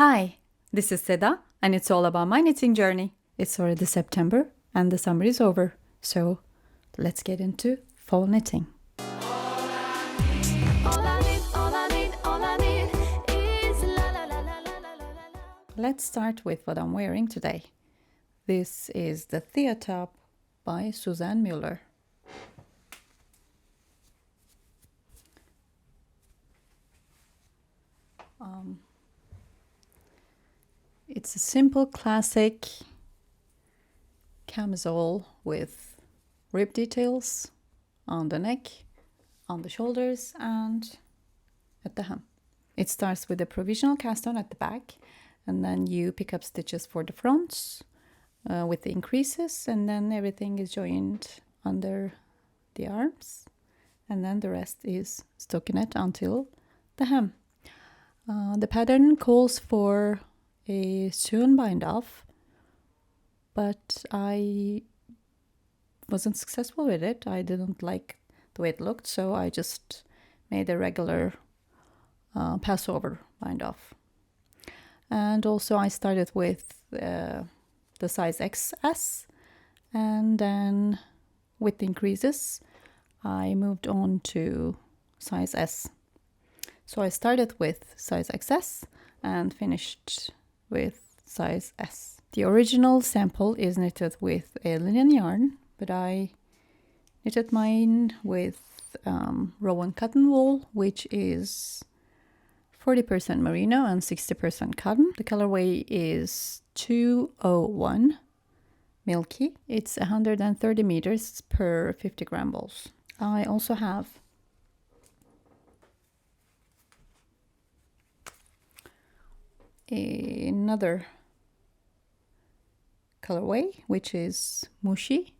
Hi, this is Thea, and it's all about my knitting journey. It's already September, and the summer is over, so let's get into fall knitting. Let's start with what I'm wearing today. This is the Thea top by Susanne Müller. It's a simple classic camisole with rib details on the neck, on the shoulders, and at the hem. It starts with a provisional cast on at the back, and then you pick up stitches for the fronts with the increases, and then everything is joined under the arms, and then the rest is stockinette until the hem. The pattern calls for a sewn bind off, but I wasn't successful with it. I didn't like the way it looked, so I just made a regular passover bind off. And also I started with the size XS, and then with the increases I moved on to size S. So I started with size XS and finished with size S. The original sample is knitted with a linen yarn, but I knitted mine with rowan cotton wool, which is 40% merino and 60% cotton. The colorway is 201 Milky. It's 130 meters per 50 gram balls. I also have another colorway, which is Mushy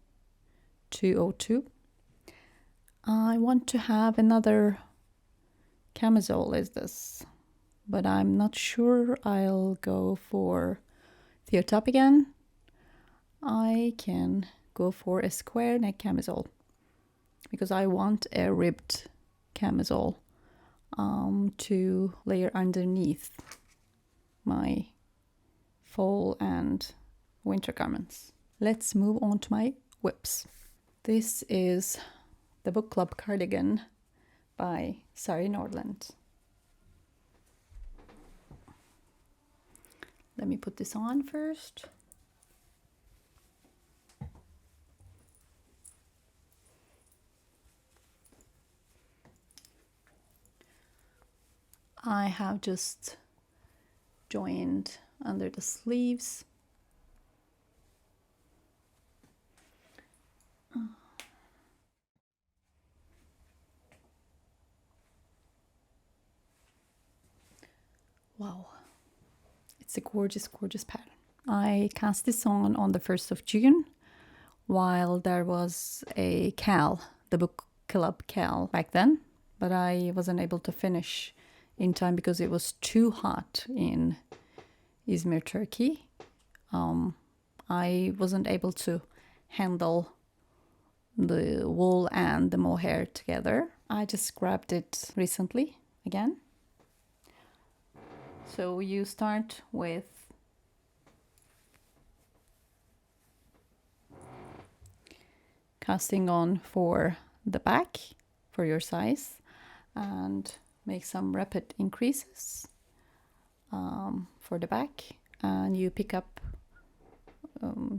202. I want to have another camisole as this, but I'm not sure I'll go for Thea top again. I can go for a square neck camisole because I want a ribbed camisole to layer underneath my fall and winter garments. Let's move on to my whips. This is the book club cardigan by Sari Nordland. Let me put this on first. I have just joined under the sleeves. Wow, it's a gorgeous, gorgeous pattern. I cast this on the 1st of June, while there was a cal, the book club cal back then, but I wasn't able to finish in time because it was too hot in Izmir, Turkey. I wasn't able to handle the wool and the mohair together. I just grabbed it recently again. So you start with casting on for the back for your size and make some rapid increases for the back, and you pick up,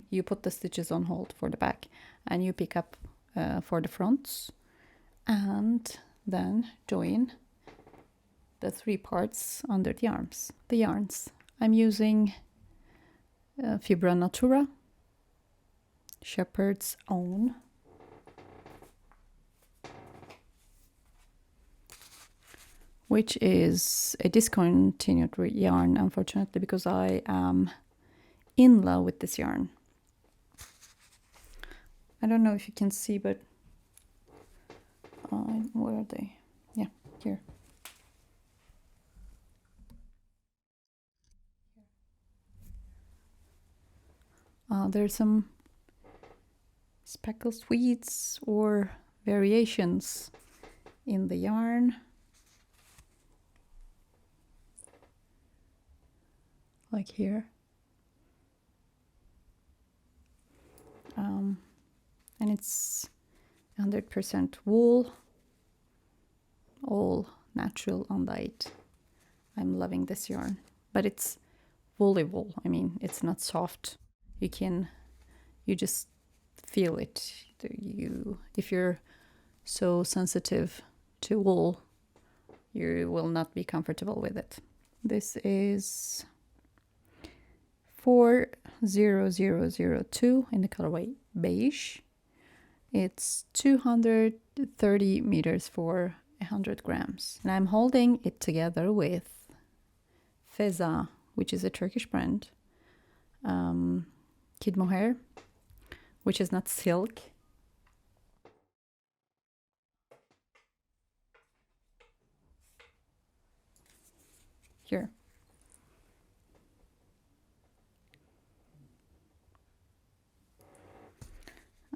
you put the stitches on hold for the back and you pick up for the fronts, and then join the 3 parts under the arms. The yarns, I'm using Fibra Natura, Shepherd's Own, which is a discontinued yarn, unfortunately, because I am in love with this yarn. I don't know if you can see, but where are they? Yeah, here. There's some speckled weeds or variations in the yarn. like here. And it's 100% wool, all natural undyed. I'm loving this yarn, but it's woolly wool. I mean, it's not soft. You just feel it. If you're so sensitive to wool, you will not be comfortable with it. This is 40002 in the colorway beige. It's 230 meters for 100 grams. And I'm holding it together with Thea, which is a Turkish brand. Kid mohair, which is not silk. Here.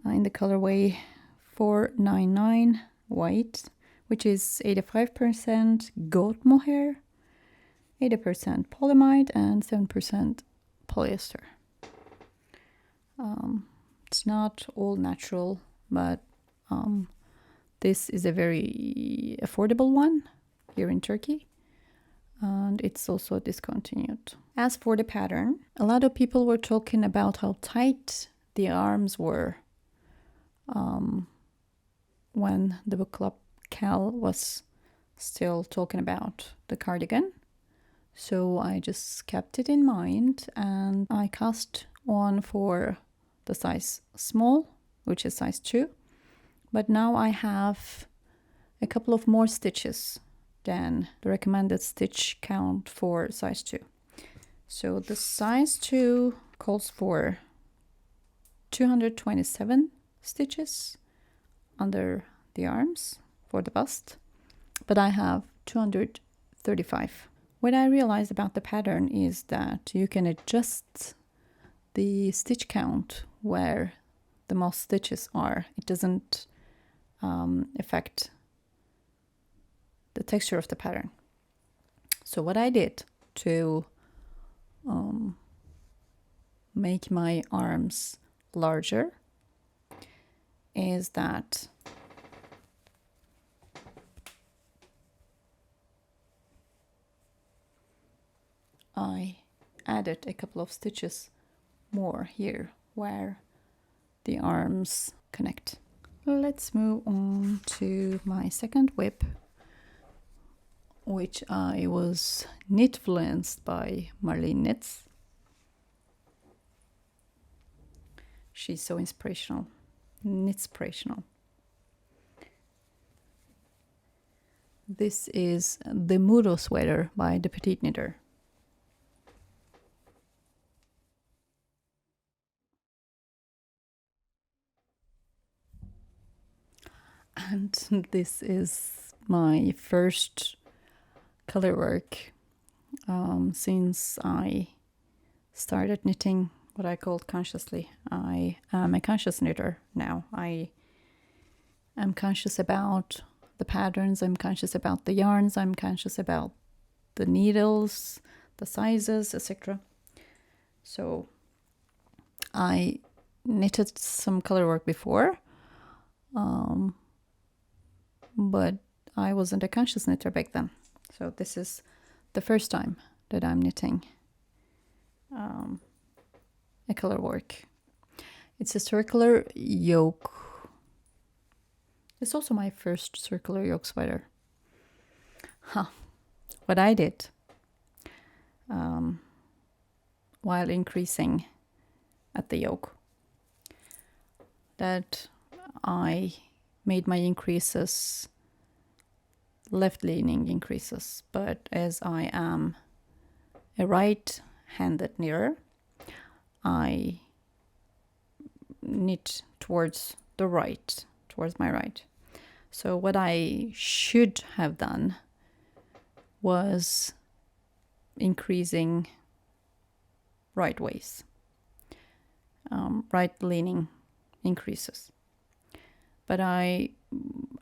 In the colorway 499 white, which is 85% goat mohair, 80% polyamide, and 7% polyester. It's not all natural, but this is a very affordable one here in Turkey, and it's also discontinued. As for the pattern, a lot of people were talking about how tight the arms were when the book club Cal was still talking about the cardigan. So I just kept it in mind, and I cast on for the size small, which is size 2. But now I have a couple of more stitches than the recommended stitch count for size 2. So the size 2 calls for 227 stitches under the arms for the bust, but I have 235. What I realized about the pattern is that you can adjust the stitch count where the most stitches are. It doesn't affect the texture of the pattern. So what I did to make my arms larger is that I added a couple of stitches more here where the arms connect. Let's move on to my second whip, which I was knit-influenced by Marlene Knits. She's so inspirational, knitspirational. This is the Muro sweater by the Petite Knitter. And this is my first color work since I started knitting what I called consciously. I am a conscious knitter now. I am conscious about the patterns, I'm conscious about the yarns, I'm conscious about the needles, the sizes, etc. So I knitted some color work before, but I wasn't a conscious knitter back then. So this is the first time that I'm knitting a color work. It's a circular yoke. It's also my first circular yoke sweater. What I did while increasing at the yoke, that I made my increases left-leaning increases, but as I am a right-handed knitter, I knit towards the right, towards my right. So what I should have done was increasing right ways, right-leaning increases. But I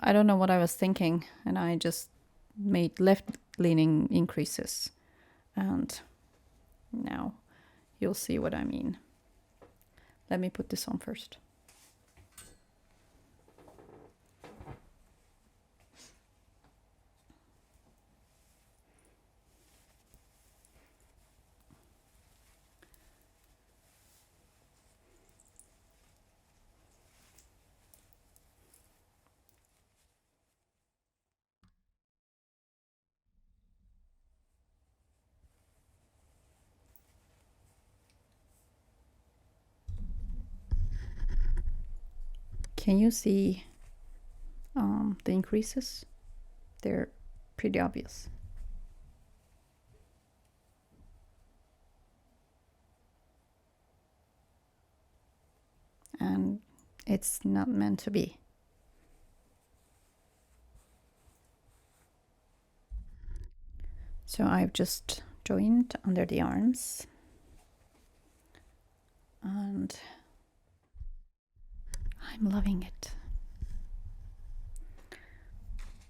don't know what I was thinking, and I just made left-leaning increases. And Now you'll see what I mean. Let me put this on first. Can you see the increases? They're pretty obvious. And it's not meant to be. So I've just joined under the arms, and I'm loving it.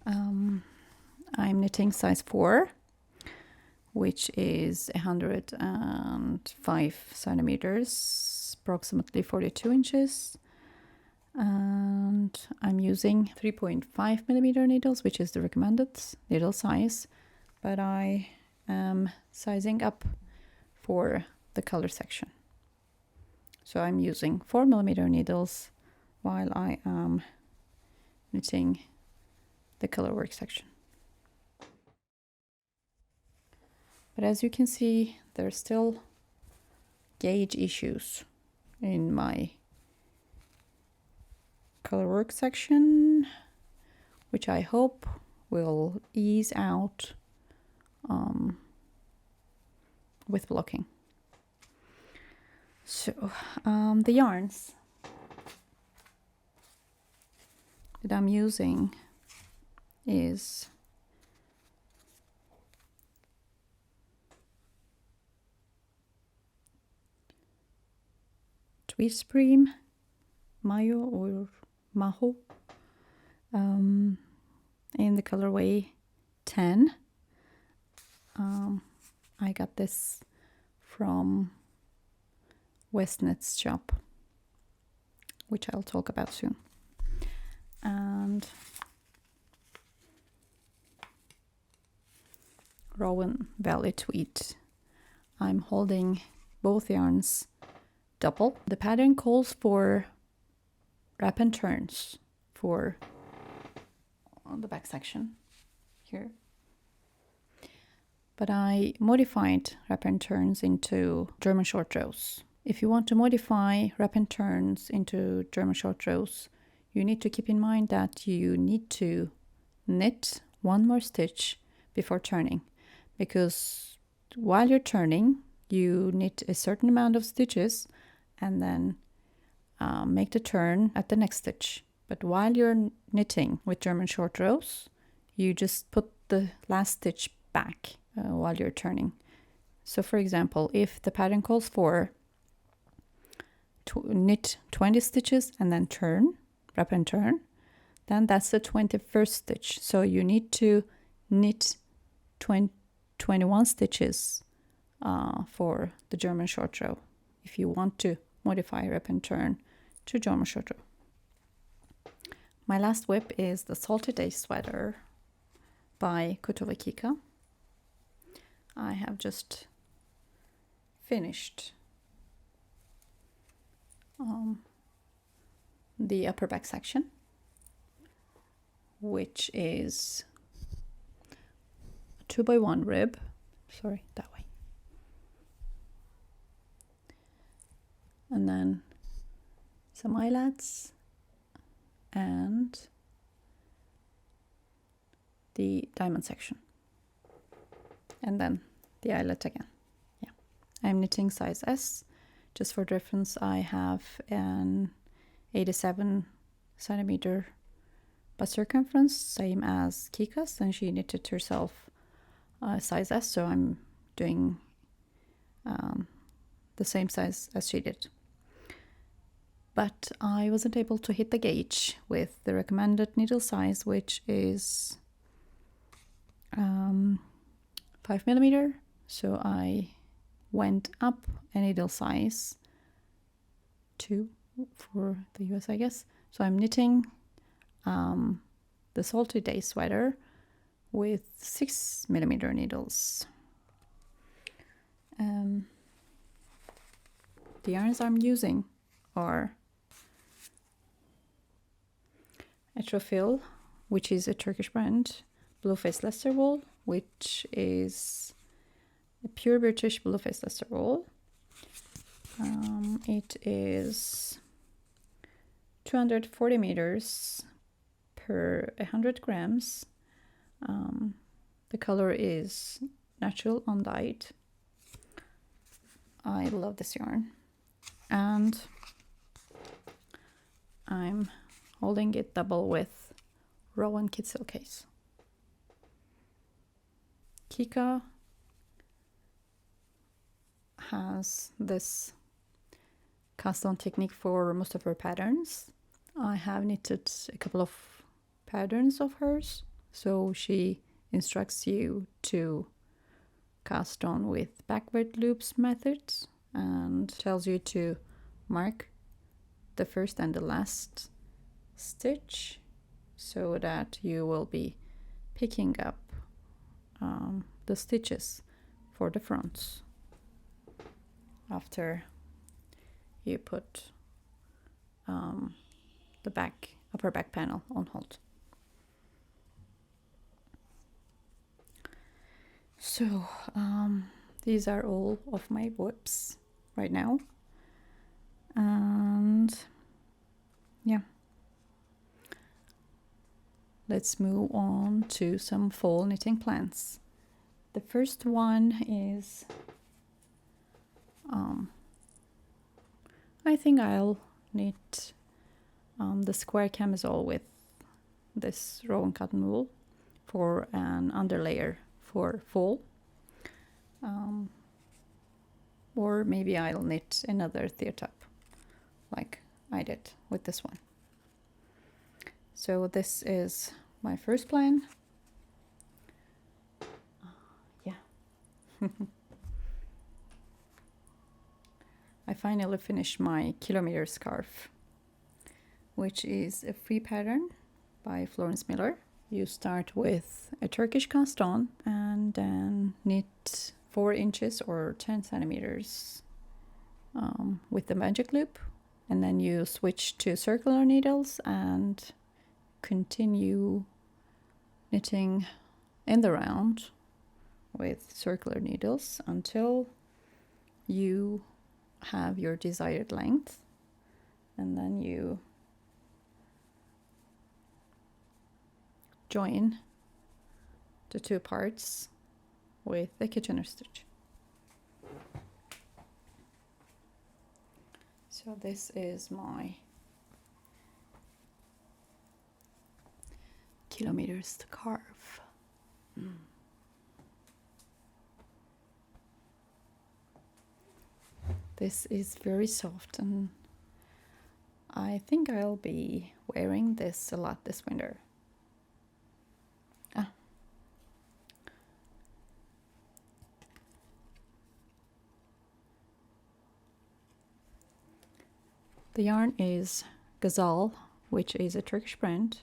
I'm knitting size 4, which is 105 centimeters, approximately 42 inches. And I'm using 3.5 millimeter needles, which is the recommended needle size, but I am sizing up for the color section. So I'm using 4 millimeter needles while I am knitting the color work section. But as you can see, there's still gauge issues in my color work section, which I hope will ease out with blocking. So the yarns that I'm using is Tweedspring, Mayo or Maho, in the colorway 10. I got this from Westknit's shop, which I'll talk about soon. And Rowan Valley Tweed. I'm holding both yarns double. The pattern calls for wrap and turns for on the back section here. But I modified wrap and turns into German short rows. If you want to modify wrap and turns into German short rows, you need to keep in mind that you need to knit one more stitch before turning, because while you're turning, you knit a certain amount of stitches and then make the turn at the next stitch. But while you're knitting with German short rows, you just put the last stitch back while you're turning. So for example, if the pattern calls for knit 20 stitches and then turn, wrap and turn, then that's the 21st stitch. So you need to knit 21 stitches for the German short row if you want to modify wrap and turn to German short row. My last whip is the Salty Day sweater by Kotovakika. I have just finished the upper back section, which is a 2x1 rib. Sorry, that way. And then some eyelets and the diamond section. And then the eyelet again. Yeah. I'm knitting size S. Just for reference, I have an 87 centimeter bust circumference, same as Kika's, and she knitted herself size S, so I'm doing the same size as she did. But I wasn't able to hit the gauge with the recommended needle size, which is 5 millimeter. So I went up a needle size 2 for the US, I guess. So I'm knitting the Salty Day sweater with 6mm needles. The yarns I'm using are Atrofil, which is a Turkish brand, Blueface Leicester wool, which is a pure British Blueface Leicester wool. It is 240 meters per 100 grams. The color is natural undyed. I love this yarn, and I'm holding it double with Rowan Kid Silk case. Kika has this cast on technique for most of her patterns. I have knitted a couple of patterns of hers, so she instructs you to cast on with backward loops methods and tells you to mark the first and the last stitch so that you will be picking up the stitches for the fronts after you put the upper back panel on hold. So these are all of my whips right now, and yeah, let's move on to some fall knitting plans. The first one is I think I'll knit the square camisole with this Rowan cotton wool for an underlayer for fall, or maybe I'll knit another Thea top like I did with this one. So this is my first plan. Yeah. I finally finished my Kilometre scarf, which is a free pattern by Florence Miller. You start with a Turkish cast on and then knit 4 inches or 10 centimeters with the magic loop, and then you switch to circular needles and continue knitting in the round with circular needles until you have your desired length, and then you join the 2 parts with the Kitchener stitch. So this is my Kilometre scarf. This is very soft, and I think I'll be wearing this a lot this winter. The yarn is Gazal, which is a Turkish brand.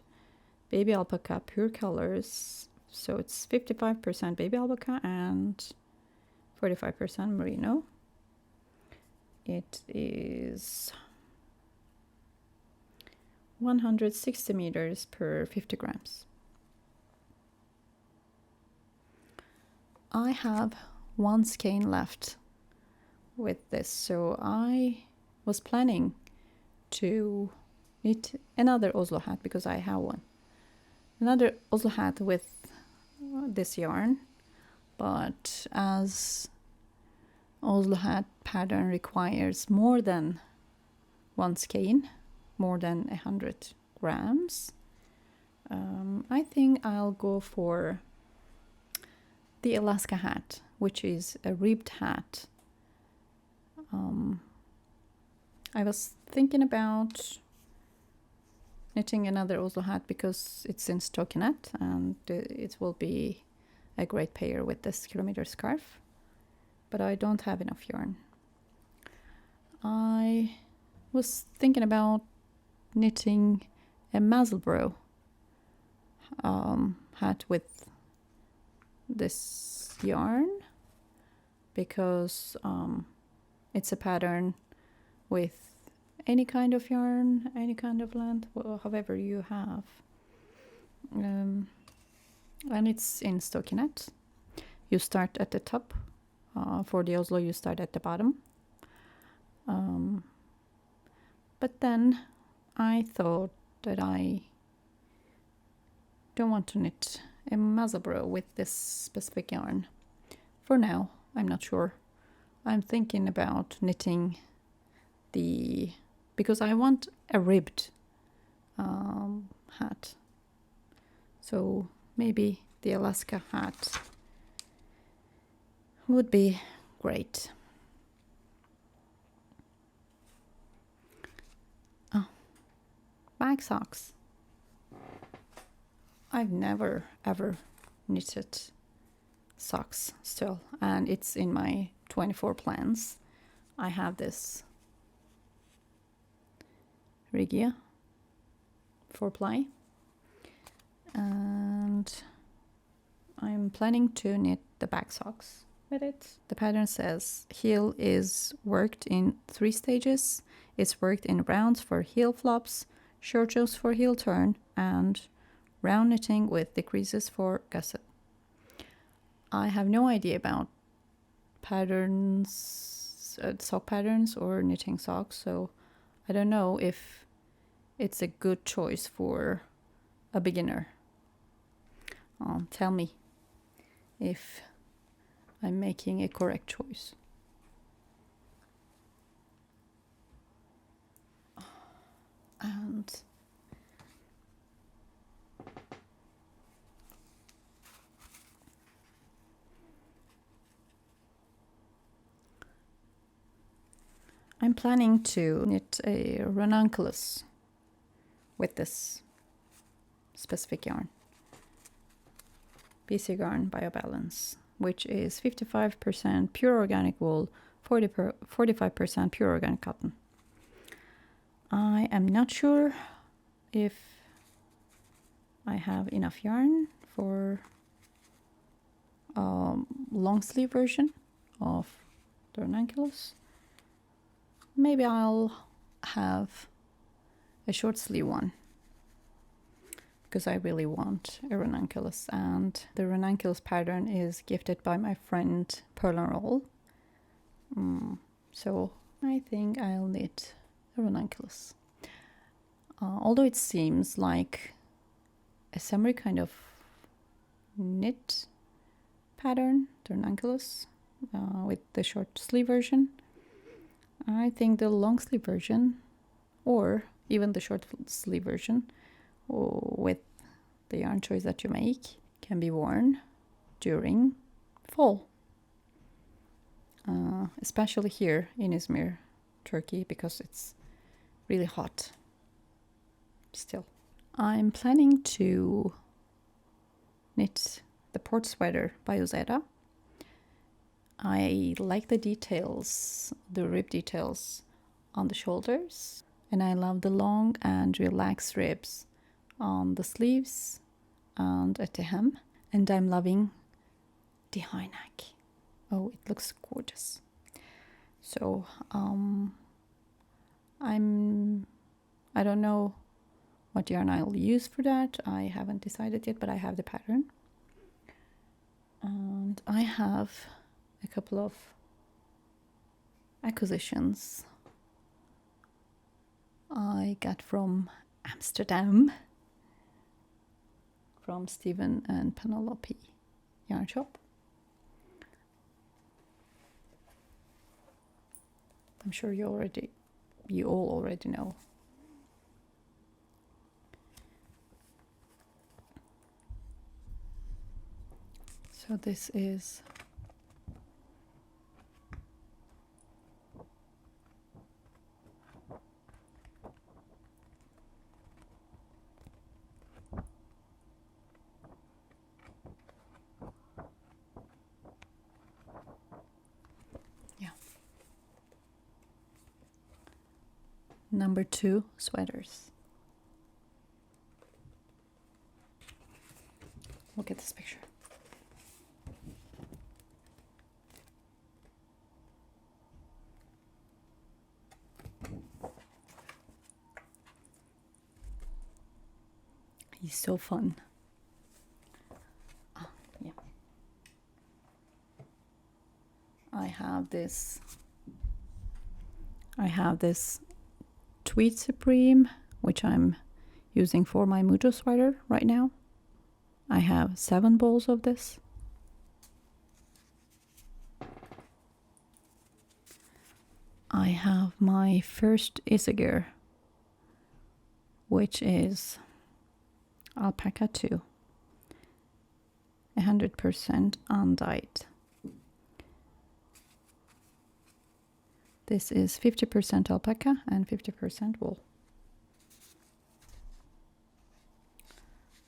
Baby alpaca, pure colors. So it's 55% baby alpaca and 45% merino. It is 160 meters per 50 grams. I have 1 skein left with this, so I was planning to knit another Oslo hat because I have one. Another Oslo hat with this yarn, but as Oslo hat pattern requires more than 1 skein, more than 100 grams, I think I'll go for the Alaska hat, which is a ribbed hat. I was thinking about knitting another Oslo hat because it's in stockinette and it will be a great pair with this Kilometre scarf. but I don't have enough yarn. I was thinking about knitting a Musselburgh hat with this yarn because it's a pattern with any kind of yarn, any kind of length, however you have. And it's in stockinette. You start at the top. For the Oslo, you start at the bottom. But then I thought that I don't want to knit a Musselburgh with this specific yarn. For now, I'm not sure. I'm thinking about knitting because I want a ribbed hat. So maybe the Alaska hat would be great. Oh, bag socks. I've never ever knitted socks still, and it's in my 24 plans. I have this Regia 4-ply, and I'm planning to knit the back socks with it. The pattern says heel is worked in 3 stages. It's worked in rounds for heel flops, short rows for heel turn, and round knitting with decreases for gusset. I have no idea about patterns, sock patterns or knitting socks, so I don't know if it's a good choice for a beginner. Tell me if I'm making a correct choice. And I'm planning to knit a Ranunculus with this specific yarn. BC Yarn Biobalance, which is 55% pure organic wool, 45% pure organic cotton. I am not sure if I have enough yarn for a long sleeve version of the Ranunculus. Maybe I'll have a short sleeve one because I really want a Ranunculus, and the Ranunculus pattern is gifted by my friend Pearl and Roll. So I think I'll knit a Ranunculus. Although it seems like a similar kind of knit pattern, the Ranunculus, with the short sleeve version, I think the long sleeve version, or even the short sleeve version, with the yarn choice that you make, can be worn during fall. Especially here in Izmir, Turkey, because it's really hot still. I'm planning to knit the port sweater by Ozetta. I like the details, the rib details on the shoulders, and I love the long and relaxed ribs on the sleeves and at the hem, and I'm loving the high neck. Oh, it looks gorgeous. So I don't know what yarn I'll use for that. I haven't decided yet, but I have the pattern. And I have a couple of acquisitions I got from Amsterdam, from Stephen and Penelope yarn shop. I'm sure you all already know. So this is number 2 sweaters. Look at this picture. He's so fun. Oh, yeah. I have this Tweed Supreme, which I'm using for my Mujo sweater right now. I have 7 balls of this. I have my first Isager, which is alpaca 2, 100% undyed. This is 50% alpaca and 50% wool.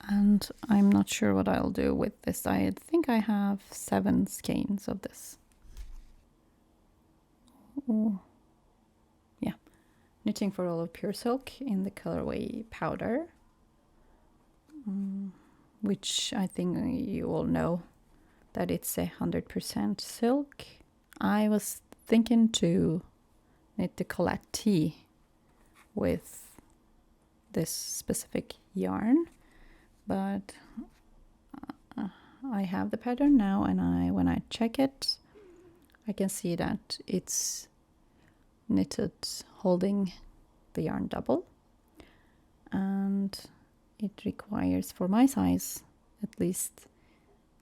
And I'm not sure what I'll do with this. I think I have 7 skeins of this. Oh. Yeah. Knitting for All of Pure Silk in the colorway Powder. Which I think you all know that it's 100% silk. I was thinking to knit the Colette T with this specific yarn, but I have the pattern now, and when I check it, I can see that it's knitted holding the yarn double, and it requires, for my size, at least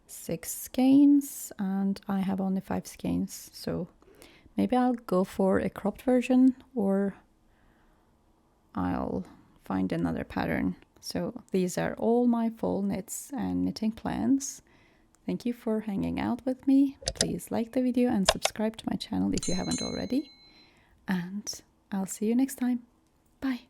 6 skeins, and I have only 5 skeins, so maybe I'll go for a cropped version, or I'll find another pattern. So these are all my fall knits and knitting plans. Thank you for hanging out with me. Please like the video and subscribe to my channel if you haven't already. And I'll see you next time. Bye.